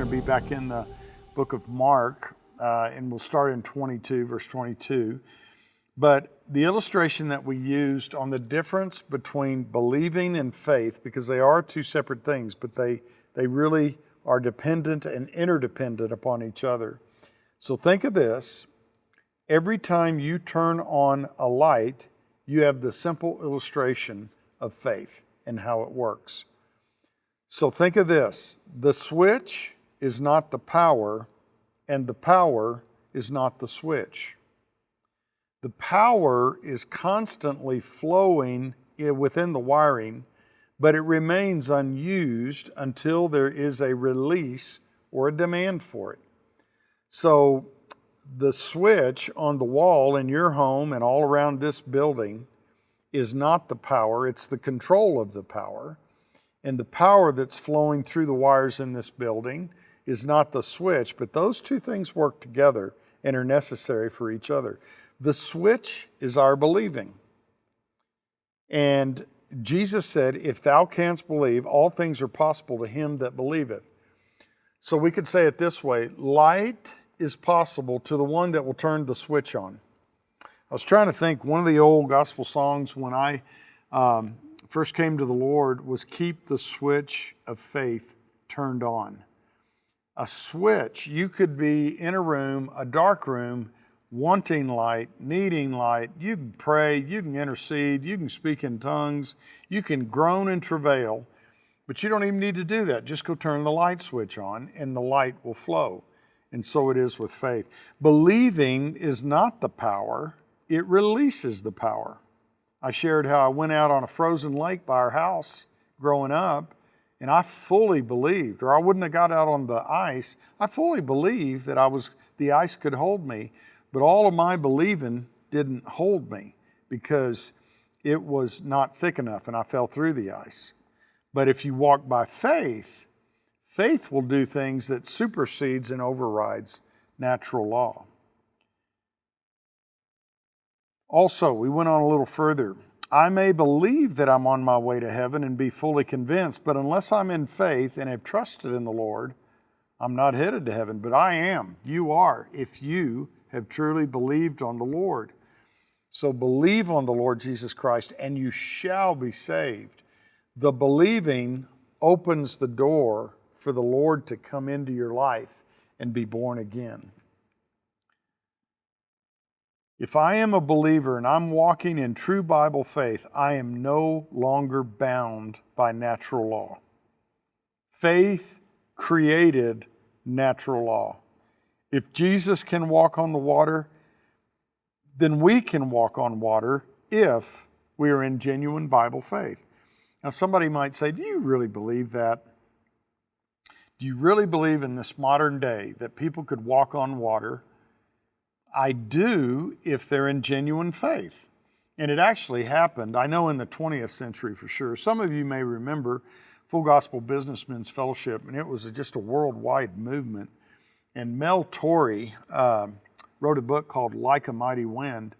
to be back in the book of Mark, and we'll start in 22, verse 22. But the illustration that we used on the difference between believing and faith, because they are two separate things, but they really are dependent and interdependent upon each other. So think of this. Every time you turn on a light, you have the simple illustration of faith and how it works. So think of this. The switch is not the power, and the power is not the switch. The power is constantly flowing within the wiring, but it remains unused until there is a release or a demand for it. So the switch on the wall in your home and all around this building is not the power, it's the control of the power. And the power that's flowing through the wires in this building is not the switch, but those two things work together and are necessary for each other. The switch is our believing. And Jesus said, if thou canst believe, all things are possible to him that believeth. So we could say it this way, light is possible to the one that will turn the switch on. I was trying to think, one of the old gospel songs when I first came to the Lord was keep the switch of faith turned on. A switch, you could be in a room, a dark room, wanting light, needing light. You can pray, you can intercede, you can speak in tongues, you can groan and travail, but you don't even need to do that. Just go turn the light switch on and the light will flow. And so it is with faith. Believing is not the power, it releases the power. I shared how I went out on a frozen lake by our house growing up, and I fully believed, or I wouldn't have got out on the ice. I fully believed that the ice could hold me, but all of my believing didn't hold me because it was not thick enough and I fell through the ice. But if you walk by faith, faith will do things that supersedes and overrides natural law. Also, we went on a little further. I may believe that I'm on my way to heaven and be fully convinced, but unless I'm in faith and have trusted in the Lord, I'm not headed to heaven, but I am. You are, if you have truly believed on the Lord. So believe on the Lord Jesus Christ and you shall be saved. The believing opens the door for the Lord to come into your life and be born again. If I am a believer and I'm walking in true Bible faith, I am no longer bound by natural law. Faith created natural law. If Jesus can walk on the water, then we can walk on water if we are in genuine Bible faith. Now somebody might say, do you really believe that? Do you really believe in this modern day that people could walk on water? I do if they're in genuine faith. And it actually happened, I know in the 20th century for sure. Some of you may remember Full Gospel Businessmen's Fellowship, and it was just a worldwide movement. And Mel Torrey wrote a book called Like a Mighty Wind,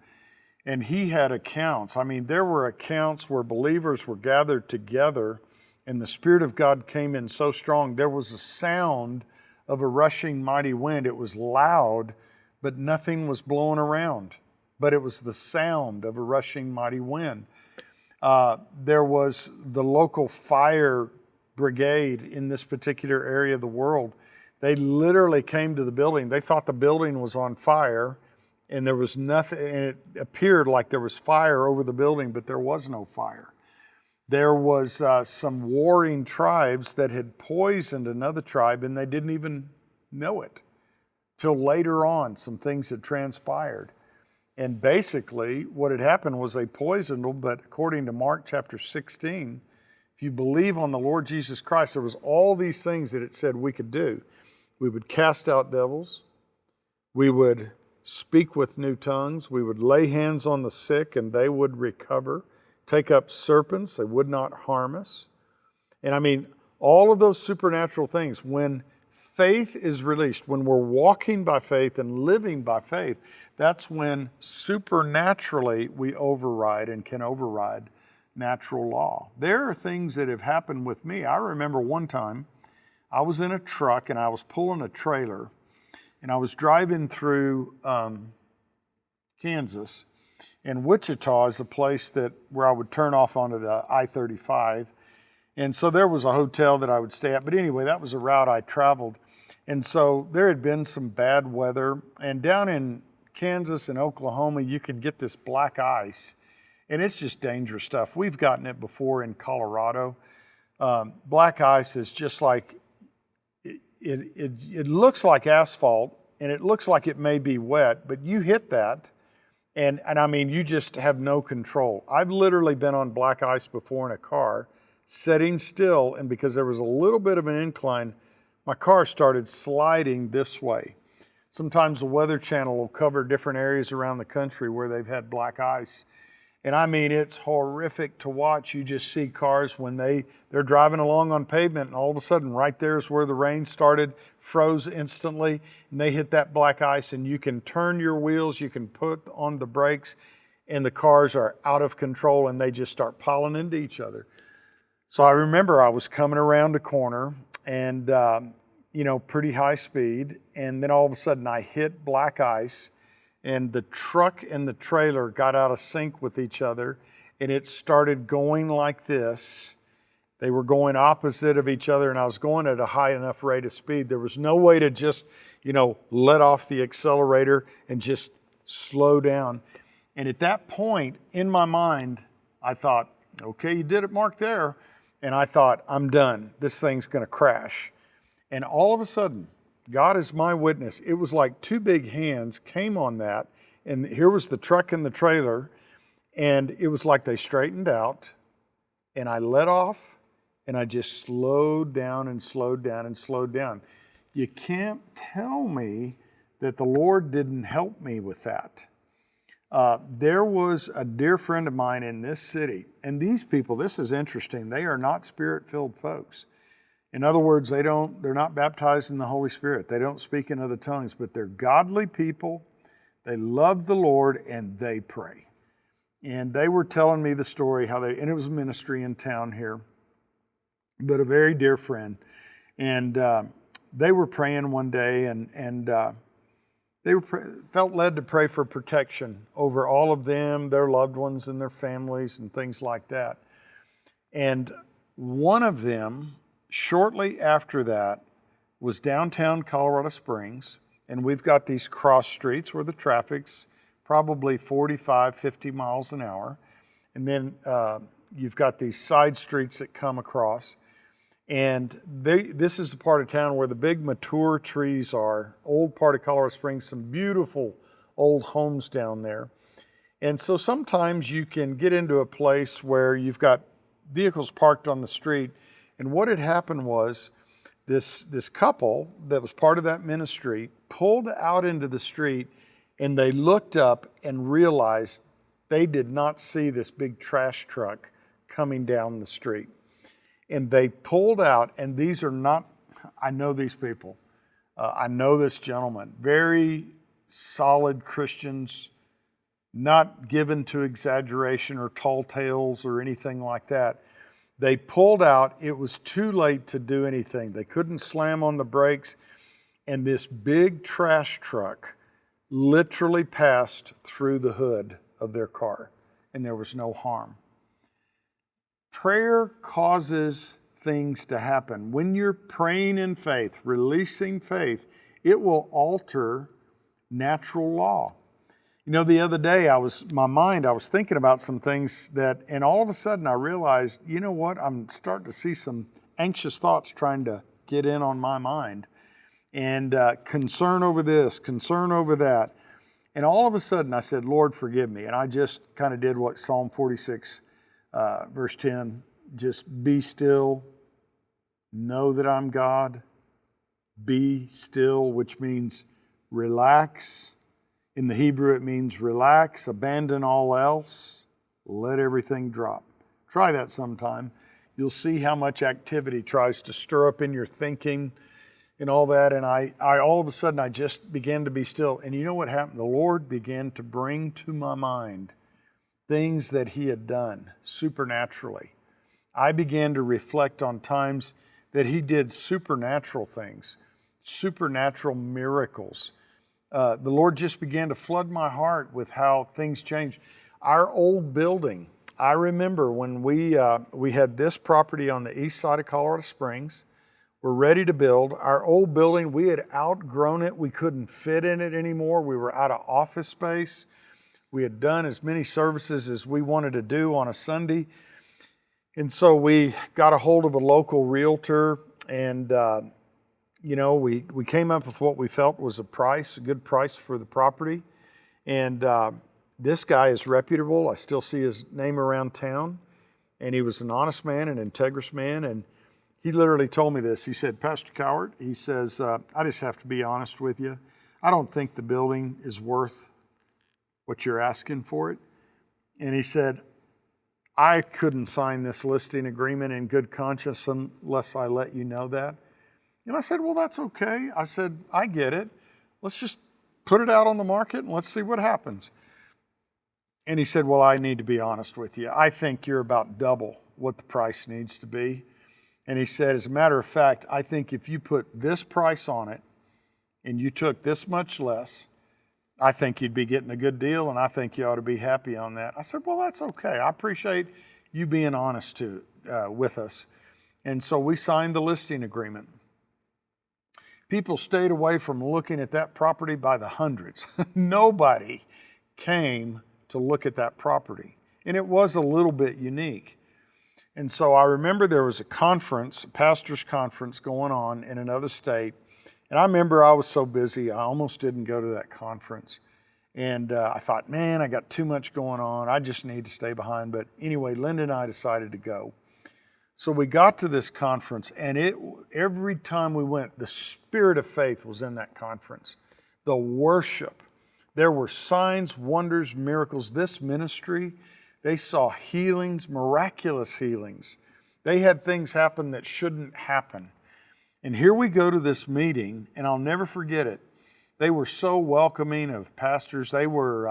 and he had accounts. I mean, there were accounts where believers were gathered together and the Spirit of God came in so strong. There was a sound of a rushing mighty wind. It was loud, but nothing was blowing around. But it was the sound of a rushing mighty wind. There was the local fire brigade in this particular area of the world. They literally came to the building. They thought the building was on fire and there was nothing, and it appeared like there was fire over the building, but there was no fire. There was some warring tribes that had poisoned another tribe and they didn't even know it. Till later on, some things had transpired. And basically, what had happened was they poisoned them, but according to Mark chapter 16, if you believe on the Lord Jesus Christ, there was all these things that it said we could do. We would cast out devils. We would speak with new tongues. We would lay hands on the sick and they would recover. Take up serpents, they would not harm us. And I mean, all of those supernatural things, when faith is released, when we're walking by faith and living by faith, that's when supernaturally we override and can override natural law. There are things that have happened with me. I remember one time I was in a truck and I was pulling a trailer, and I was driving through Kansas, and Wichita is a place where I would turn off onto the I-35. And so there was a hotel that I would stay at. But anyway, that was a route I traveled. And so there had been some bad weather. And down in Kansas and Oklahoma, you can get this black ice. And it's just dangerous stuff. We've gotten it before in Colorado. Black ice is just like, it looks like asphalt, and it looks like it may be wet, but you hit that, and I mean, you just have no control. I've literally been on black ice before in a car, sitting still, and because there was a little bit of an incline, my car started sliding this way. Sometimes the Weather Channel will cover different areas around the country where they've had black ice. And I mean, it's horrific to watch. You just see cars when they're driving along on pavement, and all of a sudden right there's where the rain started, froze instantly, and they hit that black ice, and you can turn your wheels, you can put on the brakes, and the cars are out of control, and they just start piling into each other. So I remember I was coming around a corner, and pretty high speed, and then all of a sudden I hit black ice, and the truck and the trailer got out of sync with each other, and it started going like this. They were going opposite of each other, and I was going at a high enough rate of speed. There was no way to just, let off the accelerator and just slow down. And at that point, in my mind, I thought, okay, you did it, Mark, there. And I thought, I'm done. This thing's going to crash. And all of a sudden, God is my witness. It was like two big hands came on that, and here was the truck and the trailer, and it was like they straightened out, and I let off, and I just slowed down and slowed down and slowed down. You can't tell me that the Lord didn't help me with that. There was a dear friend of mine in this city, and these people, this is interesting, they are not Spirit-filled folks. In other words, they're not baptized in the Holy Spirit. They don't speak in other tongues, but they're godly people. They love the Lord, and they pray. And they were telling me the story and it was a ministry in town here, but a very dear friend. And they were praying one day, and they felt led to pray for protection over all of them, their loved ones, and their families, and things like that. And one of them, shortly after that, was downtown Colorado Springs, and we've got these cross streets where the traffic's probably 45, 50 miles an hour. And then you've got these side streets that come across. And this is the part of town where the big mature trees are, old part of Colorado Springs, some beautiful old homes down there. And so sometimes you can get into a place where you've got vehicles parked on the street. And what had happened was this couple that was part of that ministry pulled out into the street, and they looked up and realized they did not see this big trash truck coming down the street. And they pulled out, and these are not, I know these people. I know this gentleman, very solid Christians, not given to exaggeration or tall tales or anything like that. They pulled out. It was too late to do anything. They couldn't slam on the brakes. And this big trash truck literally passed through the hood of their car, and there was no harm. Prayer causes things to happen. When you're praying in faith, releasing faith, it will alter natural law. The other day I was thinking about some things and all of a sudden I realized, you know what, I'm starting to see some anxious thoughts trying to get in on my mind, and concern over this, concern over that. And all of a sudden I said, Lord, forgive me. And I just kind of did what Psalm 46, verse 10, just be still, know that I'm God, be still, which means relax. In the Hebrew, it means relax, abandon all else, let everything drop. Try that sometime. You'll see how much activity tries to stir up in your thinking and all that. And I all of a sudden, I just began to be still. And you know what happened? The Lord began to bring to my mind things that He had done supernaturally. I began to reflect on times that he did supernatural things, supernatural miracles. The Lord just began to flood my heart with how things changed. Our old building, I remember when we had this property on the east side of Colorado Springs. We're ready to build. Our old building, we had outgrown it. We couldn't fit in it anymore. We were out of office space. We had done as many services as we wanted to do on a Sunday. And so we got a hold of a local realtor, and we came up with what we felt was a good price for the property. And this guy is reputable. I still see his name around town. And he was an honest man, an integrous man. And he literally told me this. He said, Pastor Cowart, he says, I just have to be honest with you. I don't think the building is worth what you're asking for it. And he said, I couldn't sign this listing agreement in good conscience unless I let you know that. And I said, well, that's okay. I said, I get it. Let's just put it out on the market and let's see what happens. And he said, well, I need to be honest with you. I think you're about double what the price needs to be. And he said, as a matter of fact, I think if you put this price on it and you took this much less, I think you'd be getting a good deal, and I think you ought to be happy on that. I said, well, that's okay. I appreciate you being honest with us. And so we signed the listing agreement. People stayed away from looking at that property by the hundreds. Nobody came to look at that property. And it was a little bit unique. And so I remember there was a conference, a pastor's conference going on in another state. And I remember I was so busy, I almost didn't go to that conference. And I thought, man, I got too much going on. I just need to stay behind. But anyway, Linda and I decided to go. So we got to this conference, and every time we went, the spirit of faith was in that conference. The worship. There were signs, wonders, miracles. This ministry, they saw healings, miraculous healings. They had things happen that shouldn't happen. And here we go to this meeting, and I'll never forget it. They were so welcoming of pastors. They were,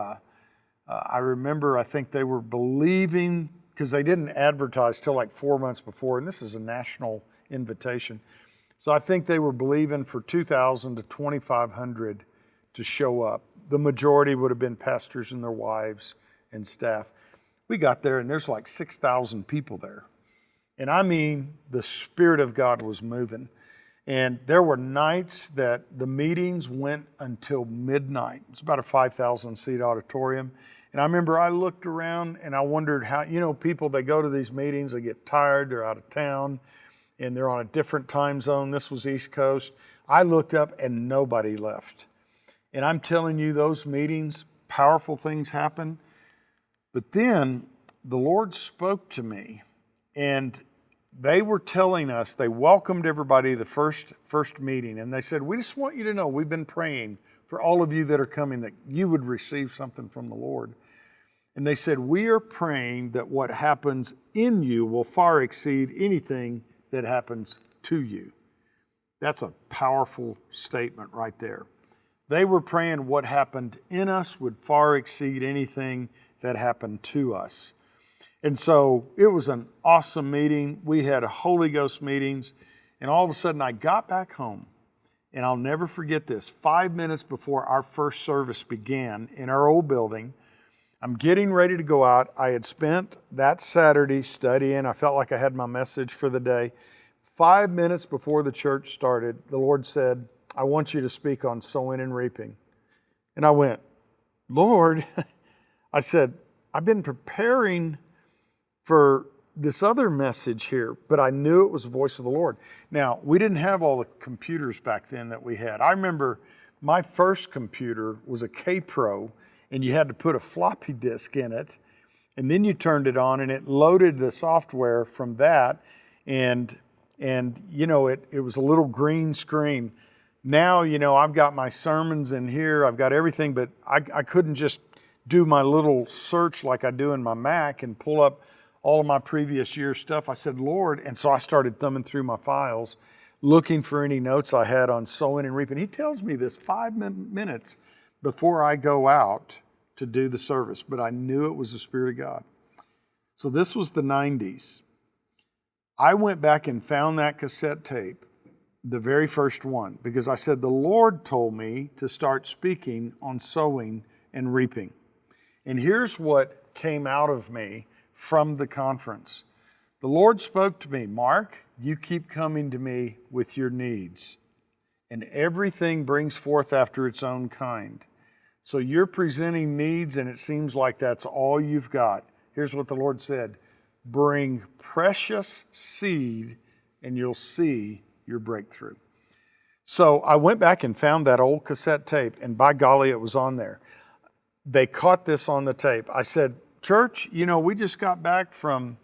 I remember, I think they were believing, because they didn't advertise till like 4 months before, and this is a national invitation. So I think they were believing for 2,000 to 2,500 to show up. The majority would have been pastors and their wives and staff. We got there, and there's like 6,000 people there. And I mean, the Spirit of God was moving. And there were nights that the meetings went until midnight. It's about a 5,000 seat auditorium. And I remember I looked around and I wondered how, people, they go to these meetings, they get tired, they're out of town, and they're on a different time zone. This was East Coast. I looked up and nobody left. And I'm telling you, those meetings, powerful things happen. But then the Lord spoke to me, and they were telling us, they welcomed everybody the first meeting, and they said, we just want you to know we've been praying for all of you that are coming that you would receive something from the Lord. And they said, we are praying that what happens in you will far exceed anything that happens to you. That's a powerful statement right there. They were praying what happened in us would far exceed anything that happened to us. And so it was an awesome meeting. We had Holy Ghost meetings, and all of a sudden I got back home, and I'll never forget this. 5 minutes before our first service began in our old building, I'm getting ready to go out. I had spent that Saturday studying. I felt like I had my message for the day. 5 minutes before the church started, the Lord said, I want you to speak on sowing and reaping. And I went, Lord, I said, I've been preparing for this other message here, but I knew it was the voice of the Lord. Now, we didn't have all the computers back then that we had. I remember my first computer was a K-Pro, and you had to put a floppy disk in it, and then you turned it on, and it loaded the software from that, and it was a little green screen. Now, I've got my sermons in here, I've got everything, but I couldn't just do my little search like I do in my Mac and pull up all of my previous year's stuff. I said, Lord, and so I started thumbing through my files, looking for any notes I had on sowing and reaping. He tells me this 5 minutes before I go out to do the service, but I knew it was the Spirit of God. So this was the 90s. I went back and found that cassette tape, the very first one, because I said, the Lord told me to start speaking on sowing and reaping. And here's what came out of me from the conference. The Lord spoke to me, Mark, you keep coming to me with your needs, and everything brings forth after its own kind. So you're presenting needs, and it seems like that's all you've got. Here's what the Lord said, bring precious seed, and you'll see your breakthrough. So I went back and found that old cassette tape, and by golly, it was on there. They caught this on the tape. I said, church, we just got back from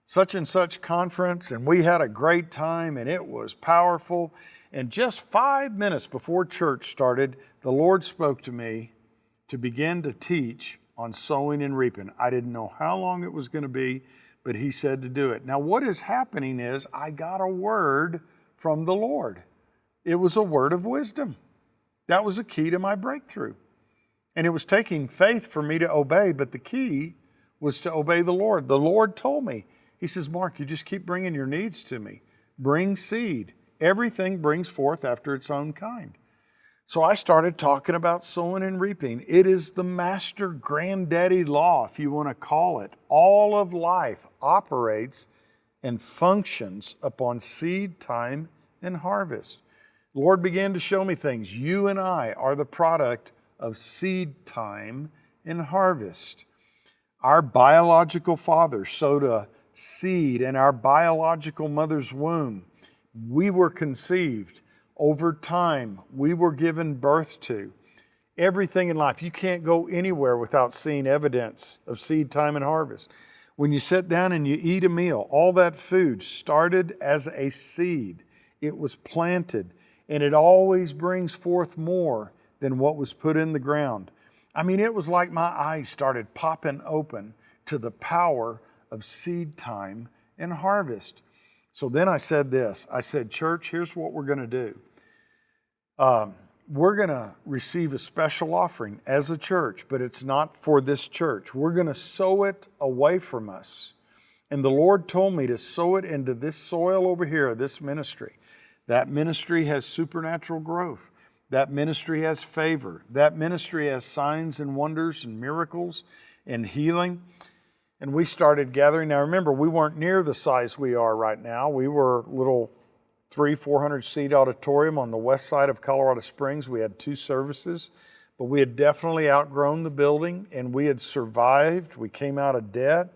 such and such conference, and we had a great time, and it was powerful. And just 5 minutes before church started, the Lord spoke to me to begin to teach on sowing and reaping. I didn't know how long it was going to be, but He said to do it. Now, what is happening is I got a word from the Lord. It was a word of wisdom. That was a key to my breakthrough. And it was taking faith for me to obey, but the key was to obey the Lord. The Lord told me, He says, Mark, you just keep bringing your needs to me. Bring seed. Everything brings forth after its own kind. So I started talking about sowing and reaping. It is the master granddaddy law, if you want to call it. All of life operates and functions upon seed time and harvest. The Lord began to show me things. You and I are the product of seed time and harvest. Our biological father sowed a seed in our biological mother's womb. We were conceived. Over time, we were given birth to. Everything in life, you can't go anywhere without seeing evidence of seed time and harvest. When you sit down and you eat a meal, all that food started as a seed. It was planted, and it always brings forth more than what was put in the ground. I mean, it was like my eyes started popping open to the power of seed time and harvest. So then I said this. I said, church, here's what we're going to do. We're going to receive a special offering as a church, but it's not for this church. We're going to sow it away from us. And the Lord told me to sow it into this soil over here, this ministry. That ministry has supernatural growth. That ministry has favor. That ministry has signs and wonders and miracles and healing. And we started gathering. Now remember, we weren't near the size we are right now. We were a little 300-400 seat auditorium on the west side of Colorado Springs. We had 2 services, but we had definitely outgrown the building, and we had survived. We came out of debt,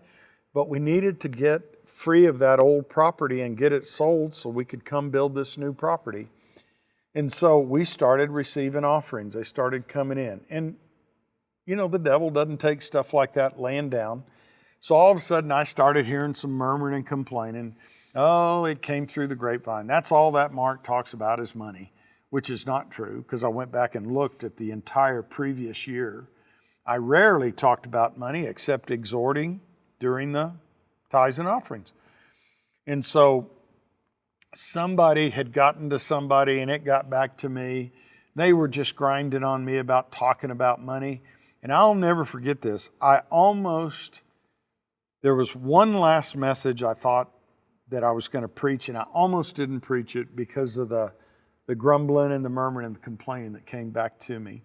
but we needed to get free of that old property and get it sold so we could come build this new property. And so we started receiving offerings. They started coming in. And, the devil doesn't take stuff like that laying down. So all of a sudden I started hearing some murmuring and complaining. Oh, it came through the grapevine. That's all that Mark talks about is money, which is not true because I went back and looked at the entire previous year. I rarely talked about money except exhorting during the tithes and offerings. And so somebody had gotten to somebody and it got back to me. They were just grinding on me about talking about money. And I'll never forget this. There was one last message I thought that I was going to preach, and I almost didn't preach it because of the grumbling and the murmuring and the complaining that came back to me.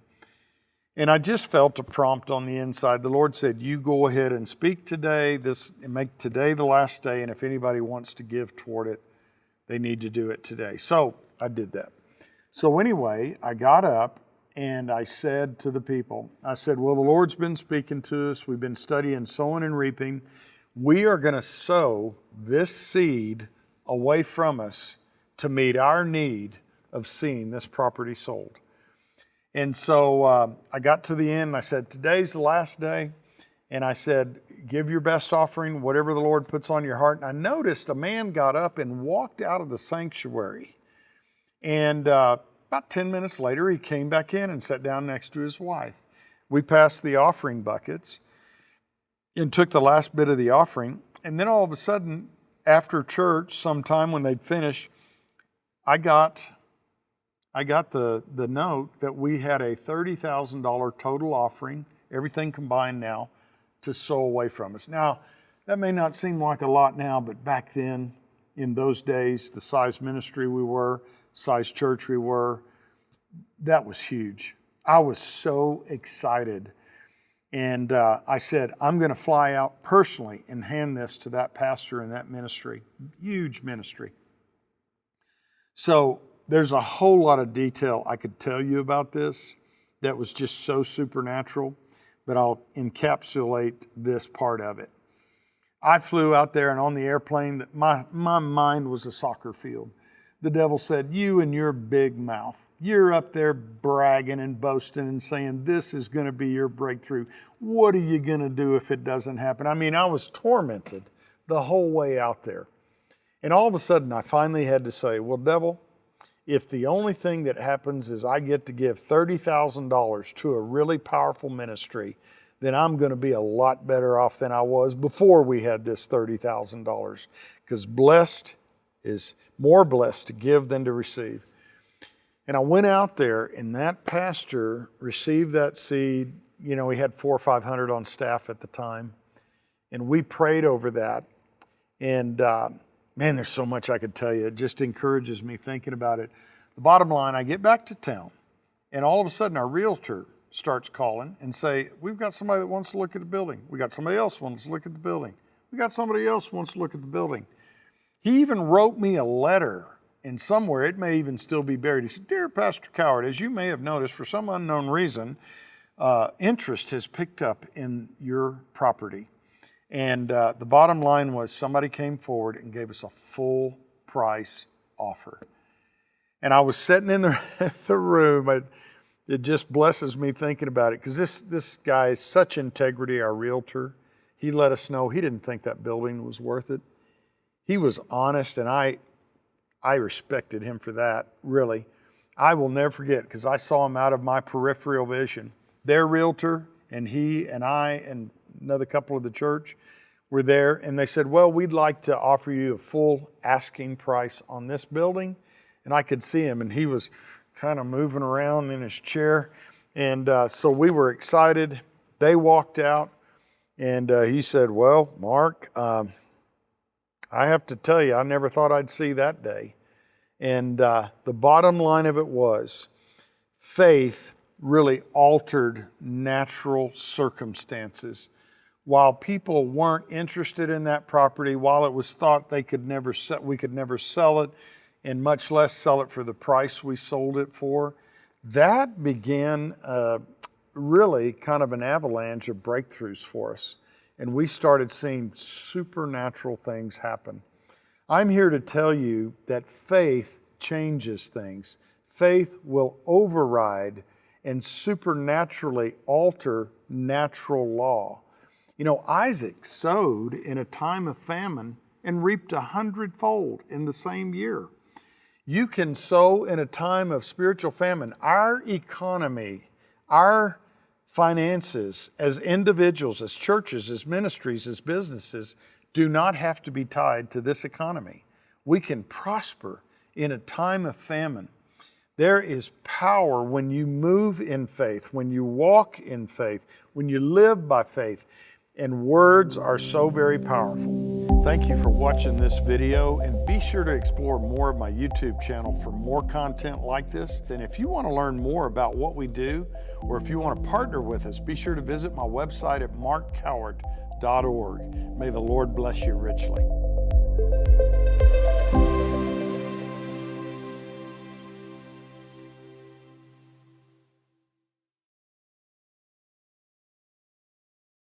And I just felt a prompt on the inside. The Lord said, you go ahead and speak today, and make today the last day, and if anybody wants to give toward it, they need to do it today. So I did that. So anyway, I got up and I said to the people, I said, well, the Lord's been speaking to us. We've been studying sowing and reaping. We are going to sow this seed away from us to meet our need of seeing this property sold. And so I got to the end and I said, today's the last day. And I said, give your best offering, whatever the Lord puts on your heart. And I noticed a man got up and walked out of the sanctuary. And about 10 minutes later, he came back in and sat down next to his wife. We passed the offering buckets and took the last bit of the offering. And then all of a sudden, after church, sometime when they'd finished, I got the note that we had a $30,000 total offering, everything combined now, to sow away from us. Now, that may not seem like a lot now, but back then, in those days, the size ministry we were, size church we were, that was huge. I was so excited. And I said, I'm going to fly out personally and hand this to that pastor in that ministry. Huge ministry. So there's a whole lot of detail I could tell you about this that was just so supernatural, but I'll encapsulate this part of it. I flew out there, and on the airplane, my mind was a soccer field. The devil said, you and your big mouth, you're up there bragging and boasting and saying, this is going to be your breakthrough. What are you going to do if it doesn't happen? I mean, I was tormented the whole way out there. And all of a sudden, I finally had to say, well, devil, if the only thing that happens is I get to give $30,000 to a really powerful ministry, then I'm going to be a lot better off than I was before we had this $30,000. Because blessed is more blessed to give than to receive. And I went out there, and that pastor received that seed. You know, he had 400 or 500 on staff at the time. And we prayed over that. And man, there's so much I could tell you. It just encourages me thinking about it. The bottom line, I get back to town, and all of a sudden our realtor starts calling and say, we've got somebody that wants to look at the building. We got somebody else wants to look at the building. We got somebody else wants to look at the building. He even wrote me a letter, and somewhere it may even still be buried. He said, Dear Pastor Cowart, as you may have noticed, for some unknown reason, interest has picked up in your property. And the bottom line was somebody came forward and gave us a full price offer. And I was sitting in the room. It just blesses me thinking about it, because this guy is such integrity, our realtor. He let us know he didn't think that building was worth it. He was honest, and I respected him for that, really. I will never forget, because I saw him out of my peripheral vision. Their realtor and he and I and another couple of the church were there, and they said, well, we'd like to offer you a full asking price on this building. And I could see him, and he was kind of moving around in his chair. And so we were excited. They walked out, and he said, well, Mark, I have to tell you, I never thought I'd see that day. And the bottom line of it was, faith really altered natural circumstances. While people weren't interested in that property, while it was thought we could never sell it, and much less sell it for the price we sold it for, that began really kind of an avalanche of breakthroughs for us. And we started seeing supernatural things happen. I'm here to tell you that faith changes things. Faith will override and supernaturally alter natural law. You know, Isaac sowed in a time of famine and reaped 100-fold in the same year. You can sow in a time of spiritual famine. Our economy, our finances as individuals, as churches, as ministries, as businesses, do not have to be tied to this economy. We can prosper in a time of famine. There is power when you move in faith, when you walk in faith, when you live by faith. And words are so very powerful. Thank you for watching this video, and be sure to explore more of my YouTube channel for more content like this. And if you want to learn more about what we do, or if you want to partner with us, be sure to visit my website at markcowart.org. May the Lord bless you richly.